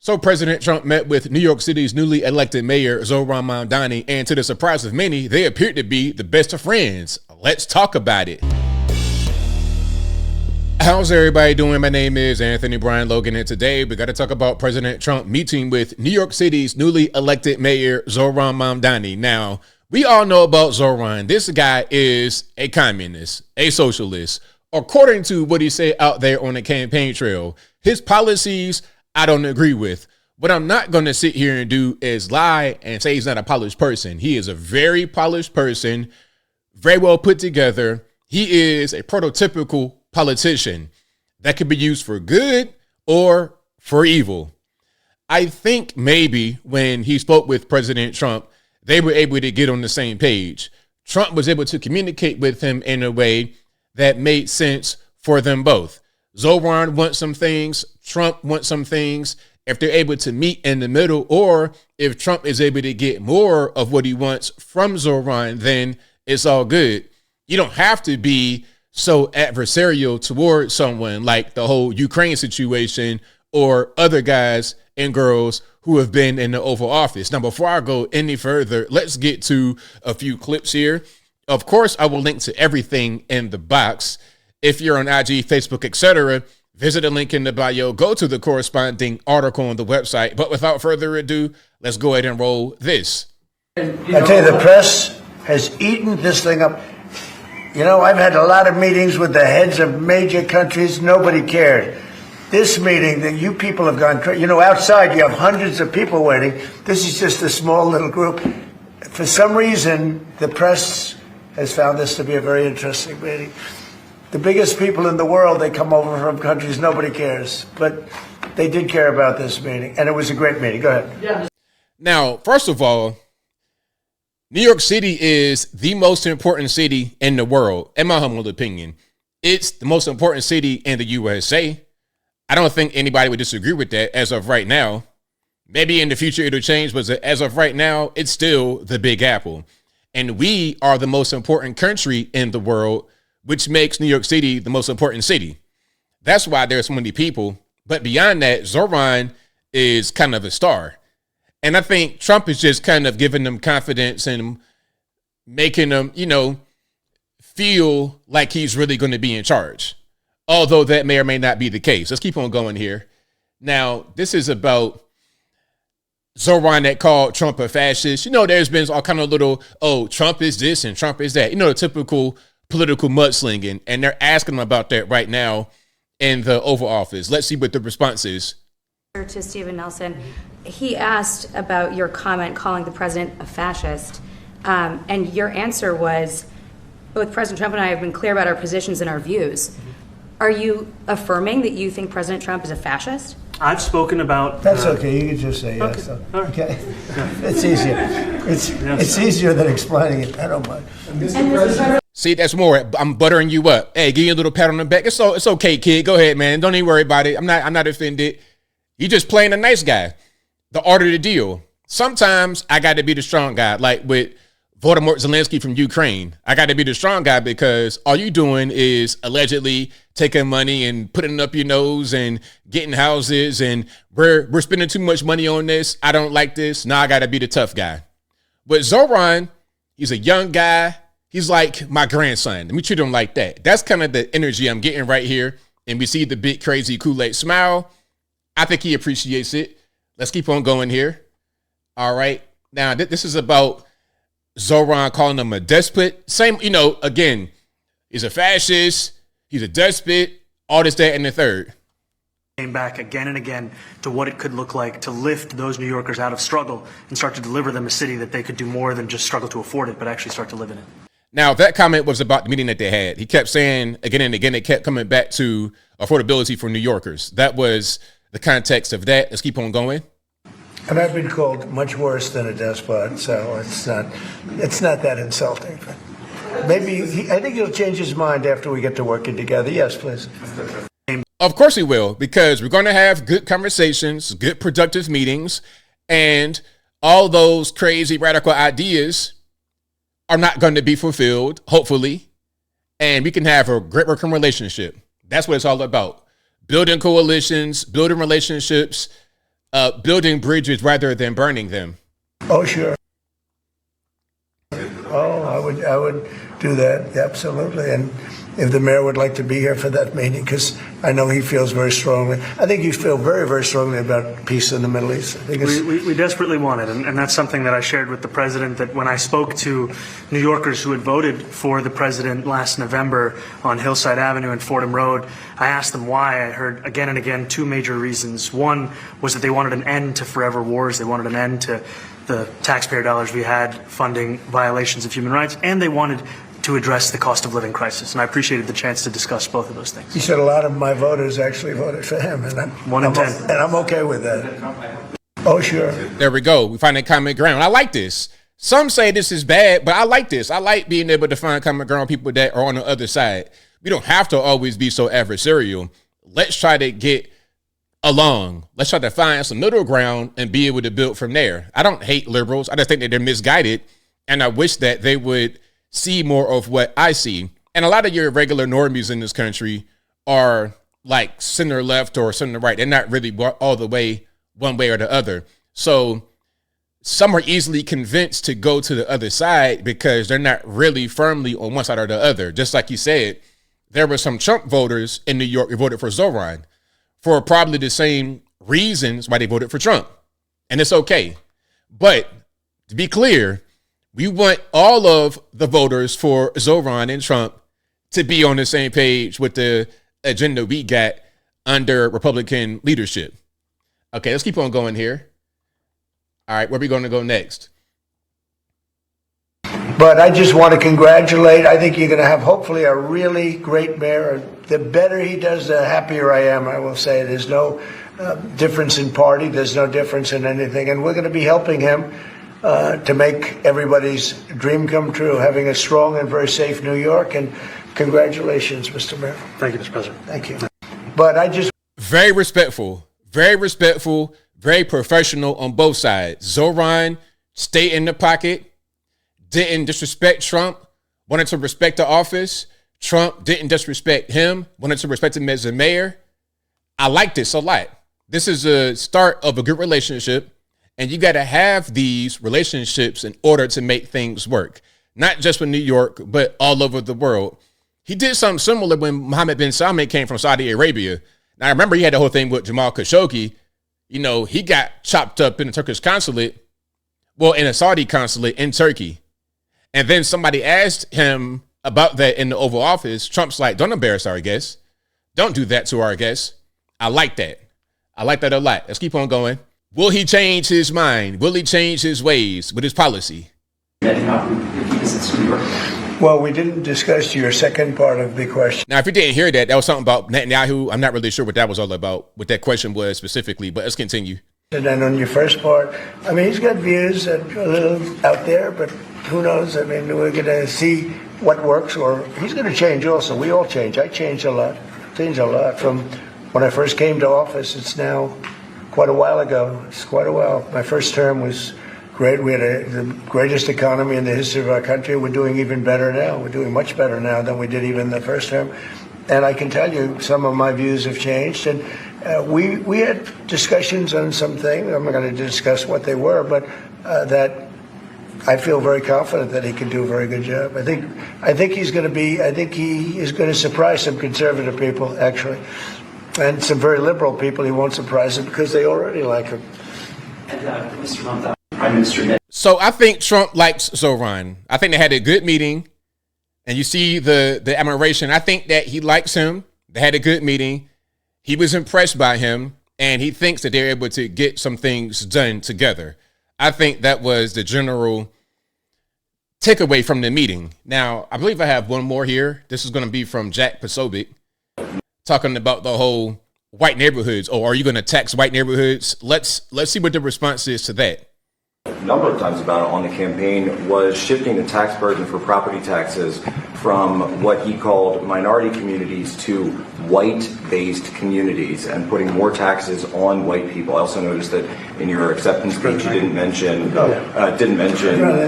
So President Trump met with New York City's newly elected mayor, Zohran Mamdani, and to the surprise of many, they appeared to be the best of friends. Let's talk about it. How's everybody doing? My name is Anthony Brian Logan, and today we got to talk about President Trump meeting with New York City's newly elected mayor, Zohran Mamdani. Now, we all know about Zohran. This guy is a communist, a socialist. According to what he said out there on the campaign trail, his policies I don't agree with. What I'm not going to sit here and do is lie and say he's not a polished person. He is a very polished person, very well put together. He is a prototypical politician that could be used for good or for evil. I think maybe when he spoke with President Trump, they were able to get on the same page. Trump was able to communicate with him in a way that made sense for them both. Zohran wants some things, Trump wants some things. If they're able to meet in the middle, or if Trump is able to get more of what he wants from Zohran, then it's all good. You don't have to be so adversarial towards someone like the whole Ukraine situation or other guys and girls who have been in the Oval Office. Now, before I go any further, let's get to a few clips here. Of course, I will link to everything in the box. If you're on IG, Facebook, etc., visit the link in the bio, go to the corresponding article on the website. But without further ado, let's go ahead and roll this. I tell you, the press has eaten this thing up. You know, I've had a lot of meetings with the heads of major countries. Nobody cared. This meeting that you people have gone crazy. You know, outside you have hundreds of people waiting. This is just a small little group. For some reason, the press has found this to be a very interesting meeting. The biggest people in the world, they come over from countries nobody cares. But they did care about this meeting, and it was a great meeting. Go ahead. Yeah. Now, first of all, New York City is the most important city in the world, in my humble opinion. It's the most important city in the USA. I don't think anybody would disagree with that as of right now. Maybe in the future it'll change, but as of right now, it's still the Big Apple. And we are the most important country in the world, which makes New York City the most important city. That's why there's so many people. But beyond that, Zohran is kind of a star. And I think Trump is just kind of giving them confidence and making them, you know, feel like he's really going to be in charge. Although that may or may not be the case. Let's keep on going here. Now, this is about Zohran that called Trump a fascist. You know, there's been all kind of little, oh, Trump is this and Trump is that. You know, the typical political mudslinging, and they're asking him about that right now in the Oval Office. Let's see what the response is. To Stephen Nelson, he asked about your comment calling the president a fascist, and your answer was, both President Trump and I have been clear about our positions and our views. Are you affirming that you think President Trump is a fascist? I've spoken about... That's okay. You can just say yes. Okay. All right. Okay. It's easier. It's easier than explaining it. I don't mind. See, that's more. I'm buttering you up. Hey, give you a little pat on the back. It's okay, kid. Go ahead, man. Don't even worry about it. I'm not offended. You just playing a nice guy. The art of the deal. Sometimes I got to be the strong guy, like with Volodymyr Zelensky from Ukraine. I got to be the strong guy because all you doing is allegedly taking money and putting it up your nose and getting houses, and we're spending too much money on this. I don't like this. Now I got to be the tough guy. But Zohran, he's a young guy. He's like my grandson. Let me treat him like that. That's kind of the energy I'm getting right here. And we see the big, crazy Kool-Aid smile. I think he appreciates it. Let's keep on going here. All right. Now, this is about Zohran calling him a despot. Same, you know, again, he's a fascist. He's a despot. All this, that, and the third. Came back again and again to what it could look like to lift those New Yorkers out of struggle and start to deliver them a city that they could do more than just struggle to afford it, but actually start to live in it. Now, that comment was about the meeting that they had. He kept saying again and again, it kept coming back to affordability for New Yorkers. That was the context of that. Let's keep on going. And I've been called much worse than a despot, so it's not that insulting. Maybe I think he'll change his mind after we get to working together. Yes, please. Of course he will, because we're going to have good conversations, good productive meetings, and all those crazy radical ideas are not going to be fulfilled, hopefully, and we can have a great working relationship. That's what it's all about. Building coalitions, building relationships, building bridges rather than burning them? Oh, sure. Oh, I would do that, absolutely. And if the mayor would like to be here for that meeting, because I know he feels very strongly. I think you feel very, very strongly about peace in the Middle East. I think we desperately want it, and that's something that I shared with the president, that when I spoke to New Yorkers who had voted for the president last November on Hillside Avenue and Fordham Road, I asked them why. I heard again and again two major reasons. One was that they wanted an end to forever wars. They wanted an end to the taxpayer dollars we had funding violations of human rights, and they wanted to address the cost of living crisis. And I appreciated the chance to discuss both of those things. He said a lot of my voters actually voted for him, and I'm okay with that. Oh, sure. There we go. We find a common ground. I like this. Some say this is bad, but I like this. I like being able to find common ground with people that are on the other side. We don't have to always be so adversarial. Let's try to get along. Let's try to find some middle ground and be able to build from there. I don't hate liberals. I just think that they're misguided, and I wish that they would see more of what I see. And a lot of your regular normies in this country are like center left or center right. They're not really all the way one way or the other. So some are easily convinced to go to the other side because they're not really firmly on one side or the other. Just like you said, there were some Trump voters in New York who voted for Zoran for probably the same reasons why they voted for Trump. And it's okay. But to be clear, we want all of the voters for Zoran and Trump to be on the same page with the agenda we got under Republican leadership. Okay, let's keep on going here. All right, where are we going to go next? But I just want to congratulate. I think you're going to have hopefully a really great mayor. The better he does, the happier I am, I will say. There's no difference in party. There's no difference in anything. And we're going to be helping him to make everybody's dream come true, having a strong and very safe New York. And congratulations, Mr. Mayor. Thank you, Mr. President. Thank you. But I just... Very respectful, very professional on both sides. Zoran stayed in the pocket, didn't disrespect Trump, wanted to respect the office. Trump didn't disrespect him, wanted to respect him as a mayor. I like this a lot. This is a start of a good relationship. And you got to have these relationships in order to make things work, not just with New York, but all over the world. He did something similar when Mohammed bin Salman came from Saudi Arabia. Now, I remember he had the whole thing with Jamal Khashoggi. You know, he got chopped up in the Turkish consulate, well, in a Saudi consulate in Turkey. And then somebody asked him about that in the Oval Office. Trump's like, don't embarrass our guests. Don't do that to our guests. I like that. I like that a lot. Let's keep on going. Will he change his mind? Will he change his ways with his policy? Well, we didn't discuss your second part of the question. Now, if you didn't hear that, that was something about Netanyahu. I'm not really sure what that was all about, what that question was specifically, but let's continue. And then on your first part, I mean, he's got views that are a little out there, but who knows? I mean, we're going to see what works, or he's going to change also. We all change. I changed a lot. From when I first came to office. It's now quite a while ago. It's quite a while. My first term was great. We had the greatest economy in the history of our country. We're doing even better now. We're doing much better now than we did even the first term. And I can tell you some of my views have changed. And we had discussions on some things. I'm not going to discuss what they were, but that I feel very confident that he can do a very good job. I think he is going to surprise some conservative people, actually. And some very liberal people, he won't surprise them because they already like him. And Mr. Mamdani, Prime Minister. So I think Trump likes Zoran. I think they had a good meeting, and you see the admiration. I think that he likes him. They had a good meeting. He was impressed by him, and he thinks that they're able to get some things done together. I think that was the general takeaway from the meeting. Now, I believe I have one more here. This is going to be from Jack Posobiec, talking about the whole white neighborhoods. Oh, are you going to tax white neighborhoods? Let's see what the response is to that. A number of times about it on the campaign was shifting the tax burden for property taxes from what he called minority communities to white-based communities and putting more taxes on white people. I also noticed that in your acceptance speech you didn't mention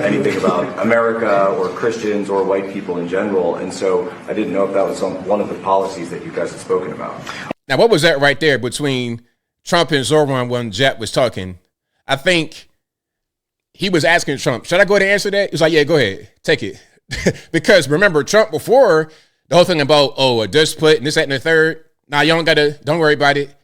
anything about America or Christians or white people in general, and so I didn't know if that was one of the policies that you guys had spoken about. Now, what was that right there between Trump and Zoran when Jap was talking, I think he was asking Trump, should I go ahead and answer that? He was like, yeah, go ahead, take it. Because remember, Trump before, the whole thing about, a despot and this, that, and the third, don't worry about it.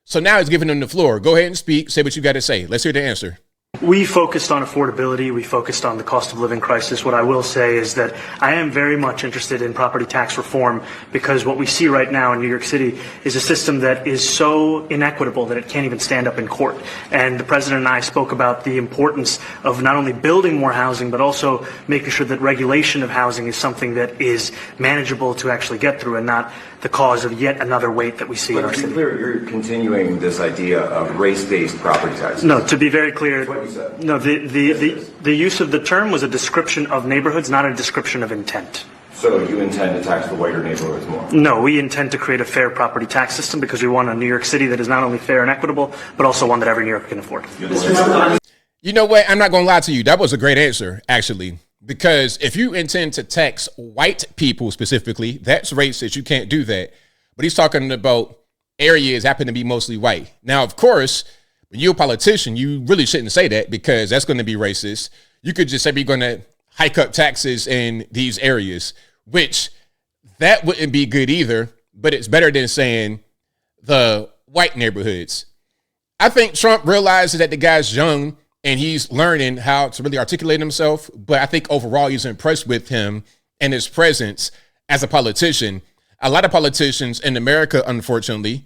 So now he's giving him the floor. Go ahead and speak, say what you got to say. Let's hear the answer. We focused on affordability. We focused on the cost of living crisis. What I will say is that I am very much interested in property tax reform because what we see right now in New York City is a system that is so inequitable that it can't even stand up in court. And the president and I spoke about the importance of not only building more housing, but also making sure that regulation of housing is something that is manageable to actually get through and not the cause of yet another weight that we see in our city. To be clear, you're continuing this idea of race-based property taxes. No, to be very clear, That's what you said. no, the use of the term was a description of neighborhoods, not a description of intent. So you intend to tax the whiter neighborhoods more? No, we intend to create a fair property tax system because we want a New York City that is not only fair and equitable, but also one that every New Yorker can afford. You know what? I'm not going to lie to you. That was a great answer, actually. Because if you intend to tax white people specifically, that's racist. You can't do that. But he's talking about areas happen to be mostly white. Now, of course, when you're a politician, you really shouldn't say that because that's going to be racist. You could just say we're going to hike up taxes in these areas, which that wouldn't be good either. But it's better than saying the white neighborhoods. I think Trump realizes that the guy's young and he's learning how to really articulate himself. But I think overall he's impressed with him and his presence as a politician. A lot of politicians in America, unfortunately,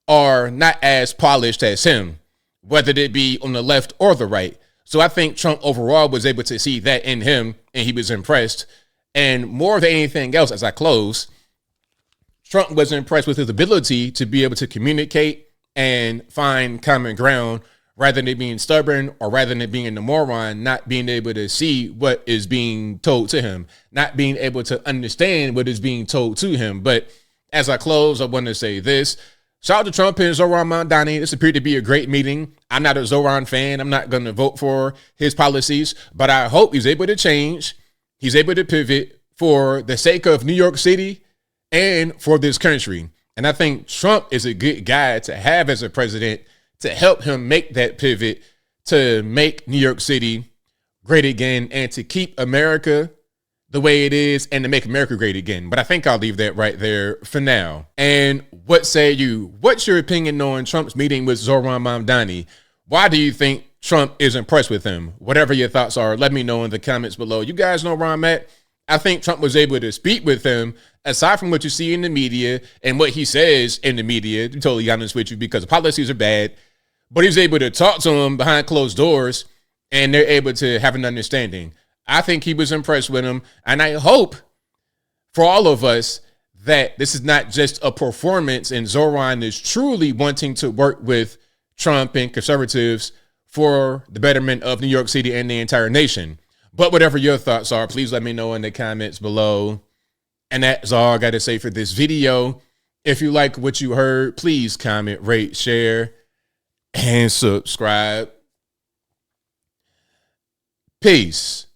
are not as polished as him, whether it be on the left or the right. So I think Trump overall was able to see that in him and he was impressed. And more than anything else, as I close, Trump was impressed with his ability to be able to communicate and find common ground rather than being stubborn or rather than being the moron, not being able to see what is being told to him, not being able to understand what is being told to him. But as I close, I want to say this. Shout out to Trump and Zoran Mamdani. This appeared to be a great meeting. I'm not a Zoran fan. I'm not going to vote for his policies, but I hope he's able to change. He's able to pivot for the sake of New York City and for this country. And I think Trump is a good guy to have as a president to help him make that pivot, to make New York City great again and to keep America the way it is and to make America great again. But I think I'll leave that right there for now. And what say you? What's your opinion on Trump's meeting with Zoran Mamdani? Why do you think Trump is impressed with him? Whatever your thoughts are, let me know in the comments below. You guys know where I'm at. I think Trump was able to speak with him aside from what you see in the media and what he says in the media, to be totally honest with you, because the policies are bad. But he was able to talk to him behind closed doors and they're able to have an understanding. I think he was impressed with him. And I hope for all of us that this is not just a performance and Zoran is truly wanting to work with Trump and conservatives for the betterment of New York City and the entire nation. But whatever your thoughts are, please let me know in the comments below. And that's all I got to say for this video. If you like what you heard, please comment, rate, share, and subscribe. Peace.